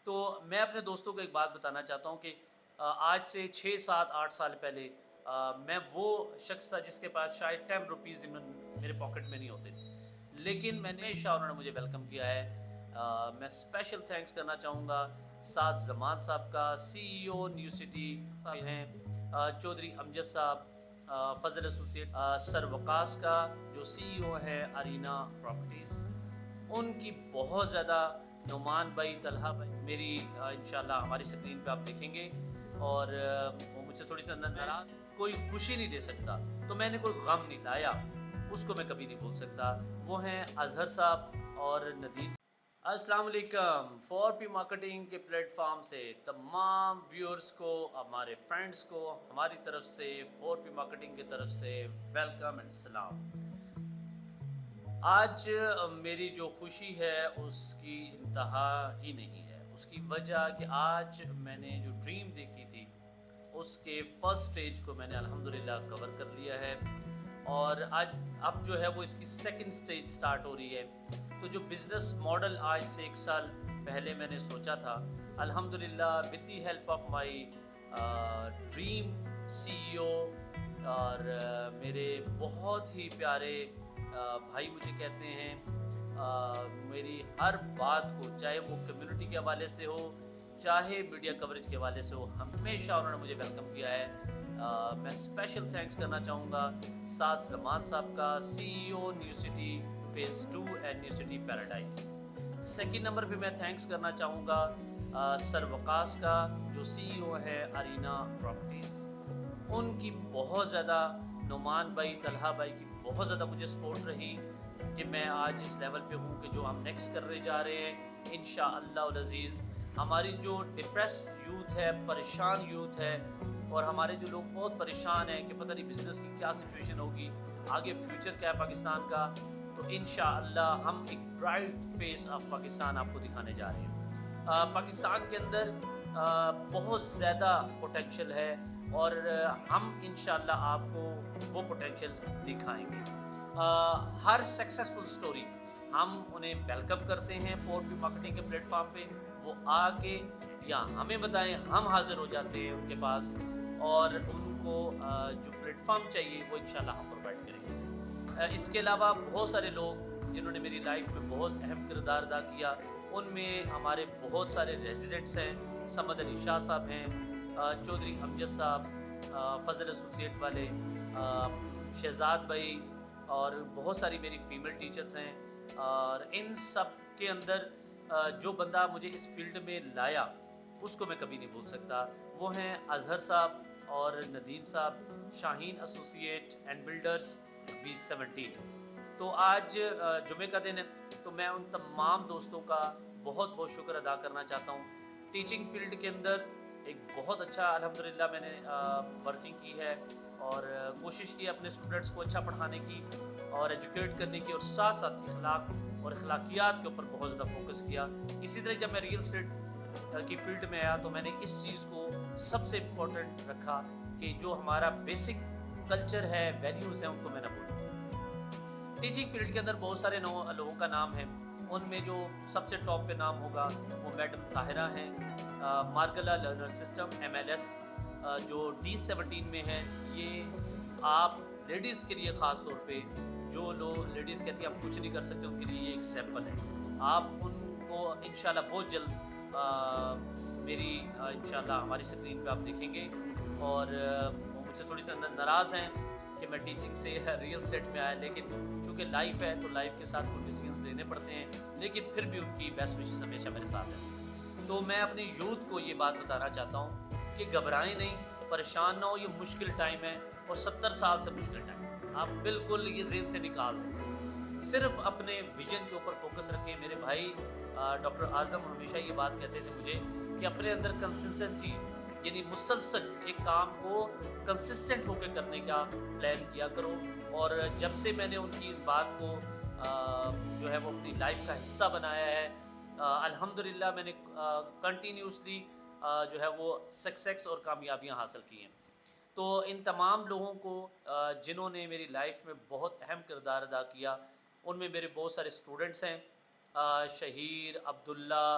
تو میں اپنے دوستوں کو ایک بات بتانا چاہتا ہوں کہ آج سے 6 7 8 سال پہلے میں وہ شخص تھا جس کے پاس شاید 10 روپیز میرے پاکٹ میں نہیں ہوتے تھے، لیکن میں نے ہمیشہ انہوں نے مجھے ویلکم کیا ہے۔ میں اسپیشل تھینکس کرنا چاہوں گا سعد زمان صاحب کا، C E O New city صاحب ہیں، چودھری امجد صاحب، فضل ایسوسیٹ، سر وقاص کا جو سی ای او ہے ارینا پراپرٹیز، ان کی بہت زیادہ، نعمان بھائی، طلحہ بھائی، میری انشاءاللہ ہماری اسکرین پہ آپ دیکھیں گے، اور وہ مجھ سے تھوڑی سی ناراض، کوئی خوشی نہیں دے سکتا تو میں نے کوئی غم نہیں لایا، اس کو میں کبھی نہیں بھول سکتا۔ وہ ہیں اظہر صاحب اور ندیم۔ السلام علیکم، فور پی مارکیٹنگ کے پلیٹ فارم سے تمام ویورز کو، ہمارے فرینڈز کو ہماری طرف سے، فور پی مارکیٹنگ کی طرف سے ویلکم اینڈ سلام۔ آج میری جو خوشی ہے اس کی انتہا ہی نہیں ہے، اس کی وجہ کہ آج میں نے جو ڈریم دیکھی تھی اس کے فرسٹ سٹیج کو میں نے الحمدللہ کور کر لیا ہے، اور آج اب جو ہے وہ اس کی سیکنڈ سٹیج سٹارٹ ہو رہی ہے۔ تو جو بزنس ماڈل آج سے 1 سال پہلے میں نے سوچا تھا، الحمدللہ with the help of my dream C E O, اور میرے بہت ہی پیارے بھائی مجھے کہتے ہیں، میری ہر بات کو، چاہے وہ کمیونٹی کے حوالے سے ہو، چاہے میڈیا کوریج کے حوالے سے ہو، ہمیشہ انہوں نے مجھے ویلکم کیا ہے۔ میں اسپیشل تھینکس کرنا چاہوں گا سعد زمان صاحب کا، C E O New City Phase 2 and New City Paradise. Second نمبر پہ میں تھینکس کرنا چاہوں گا سر وقاص کا جو سی ای او ہے ارینا پراپرٹیز، ان کی بہت زیادہ، نعمان بھائی، طلحہ بھائی کی بہت زیادہ مجھے سپورٹ رہی کہ میں آج اس لیول پہ ہوں کہ جو ہم نیکسٹ کرنے جا رہے ہیں انشاءاللہ العزیز۔ ہماری جو ڈپریس یوتھ ہے، پریشان یوتھ ہے، اور ہمارے جو لوگ بہت پریشان ہیں کہ پتہ نہیں بزنس کی کیا سچویشن ہوگی، آگے فیوچر کیا ہے پاکستان کا، تو انشاءاللہ ہم ایک برائٹ فیس آف پاکستان آپ کو دکھانے جا رہے ہیں۔ پاکستان کے اندر بہت زیادہ پوٹینشل ہے، اور ہم انشاءاللہ آپ کو وہ پوٹینشل دکھائیں گے۔ ہر سکسیسفل سٹوری ہم انہیں ویلکم کرتے ہیں فور پی مارکیٹنگ کے پلیٹ فارم پہ، وہ آ کے یا ہمیں بتائیں، ہم حاضر ہو جاتے ہیں ان کے پاس، اور ان کو جو پلیٹ فارم چاہیے وہ انشاءاللہ ہم پرووائڈ کریں گے۔ اس کے علاوہ بہت سارے لوگ جنہوں نے میری لائف میں بہت اہم کردار ادا کیا، ان میں ہمارے بہت سارے ریزیڈنٹس ہیں، سمد علی شاہ صاحب ہیں، چودھری امجد صاحب، فضل ایسوسیٹ والے، شہزاد بھائی، اور بہت ساری میری فیمیل ٹیچرز ہیں، اور ان سب کے اندر جو بندہ مجھے اس فیلڈ میں لایا اس کو میں کبھی نہیں بھول سکتا، وہ ہیں اظہر صاحب اور ندیم صاحب، شاہین ایسوسیٹ اینڈ بلڈرز B17۔ تو آج جمعہ کا دن ہے، تو میں ان تمام دوستوں کا بہت بہت شکر ادا کرنا چاہتا ہوں۔ ٹیچنگ فیلڈ کے اندر ایک بہت اچھا الحمدللہ میں نے ورکنگ کی ہے، اور کوشش کی اپنے اسٹوڈنٹس کو اچھا پڑھانے کی اور ایجوکیٹ کرنے کی، اور ساتھ ساتھ اخلاق اور اخلاقیات کے اوپر بہت زیادہ فوکس کیا۔ اسی طرح جب میں ریئل اسٹیٹ کی فیلڈ میں آیا تو میں نے اس چیز کو سب سے امپورٹنٹ رکھا کہ جو ہمارا بیسک کلچر ہے، ویلیوز ہیں، ان کو میں نہ بھولوں۔ ٹیچنگ فیلڈ کے اندر بہت سارے لوگوں کا نام ہے، ان میں جو سب سے ٹاپ پہ نام ہوگا وہ میڈم طاہرہ ہیں، مارگلا لرنر سسٹم MLS جو D17 میں ہے۔ یہ آپ لیڈیز کے لیے خاص طور پہ، جو لوگ لیڈیز کہتی ہیں ہم کچھ نہیں کر سکتے، ان کے لیے یہ ایک سیمپل ہے۔ آپ ان کو انشاءاللہ بہت جلد میری انشاءاللہ ہماری اسکرین پہ آپ دیکھیں گے، اور وہ مجھ سے تھوڑی سی ناراض ہیں کہ میں ٹیچنگ سے ریئل اسٹیٹ میں آیا، لیکن چونکہ لائف ہے تو لائف کے ساتھ کچھ ڈیسیژنس لینے پڑتے ہیں، لیکن پھر بھی ان کی بیسٹ وشز ہمیشہ میرے ساتھ ہیں۔ تو میں اپنی یوتھ کو یہ بات بتانا چاہتا ہوں کہ گھبرائیں نہیں، پریشان نہ ہو، یہ مشکل ٹائم ہے، اور 70 سال سے مشکل ٹائم ہے، آپ بالکل یہ ذہن سے نکال دیں، صرف اپنے ویژن کے اوپر فوکس رکھیں۔ میرے بھائی ڈاکٹر اعظم ہمیشہ یہ بات کہتے تھے مجھے کہ اپنے اندر کنسسٹنسی، یعنی مسلسل ایک کام کو کنسسٹنٹ ہو کے کرنے کا پلان کیا کرو، اور جب سے میں نے ان کی اس بات کو جو ہے وہ اپنی لائف کا حصہ بنایا ہے، الحمدللہ میں نے کنٹینیوسلی جو ہے وہ سکسیس اور کامیابیاں حاصل کی ہیں۔ تو ان تمام لوگوں کو جنہوں نے میری لائف میں بہت اہم کردار ادا کیا، ان میں میرے بہت سارے اسٹوڈنٹس ہیں، شہیر، عبداللہ،